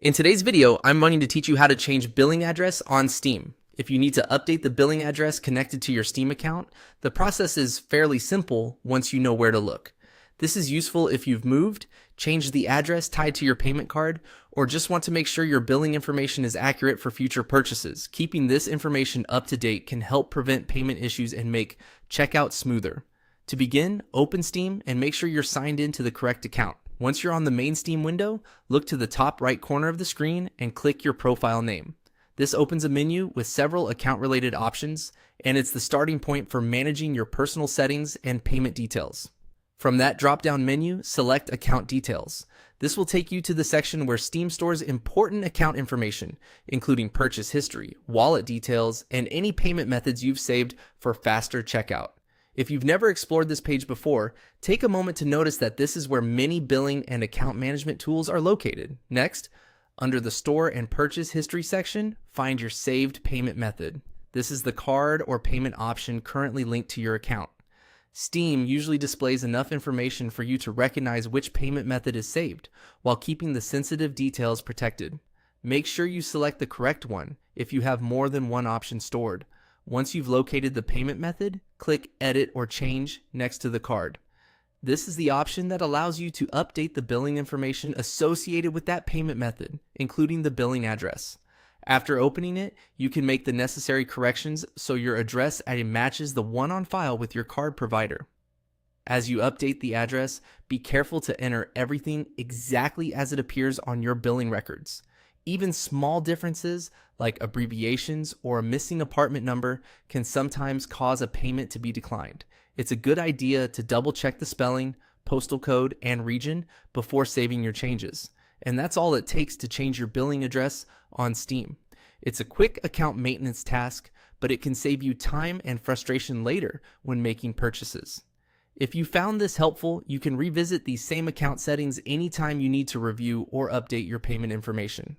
In today's video, I'm going to teach you how to change billing address on Steam. If you need to update the billing address connected to your Steam account, the process is fairly simple once you know where to look. This is useful if you've moved, changed the address tied to your payment card, or just want to make sure your billing information is accurate for future purchases. Keeping this information up to date can help prevent payment issues and make checkout smoother. To begin, open Steam and make sure you're signed in to the correct account. Once you're on the main Steam window, look to the top right corner of the screen and click your profile name. This opens a menu with several account-related options, and it's the starting point for managing your personal settings and payment details. From that drop-down menu, select Account Details. This will take you to the section where Steam stores important account information, including purchase history, wallet details, and any payment methods you've saved for faster checkout. If you've never explored this page before, take a moment to notice that this is where many billing and account management tools are located. Next, under the Store and Purchase History section, find your saved payment method. This is the card or payment option currently linked to your account. Steam usually displays enough information for you to recognize which payment method is saved, while keeping the sensitive details protected. Make sure you select the correct one if you have more than one option stored. Once you've located the payment method, click Edit or Change next to the card. This is the option that allows you to update the billing information associated with that payment method, including the billing address. After opening it, you can make the necessary corrections so your address matches the one on file with your card provider. As you update the address, be careful to enter everything exactly as it appears on your billing records. Even small differences like abbreviations or a missing apartment number can sometimes cause a payment to be declined. It's a good idea to double check the spelling, postal code, and region before saving your changes. And that's all it takes to change your billing address on Steam. It's a quick account maintenance task, but it can save you time and frustration later when making purchases. If you found this helpful, you can revisit these same account settings anytime you need to review or update your payment information.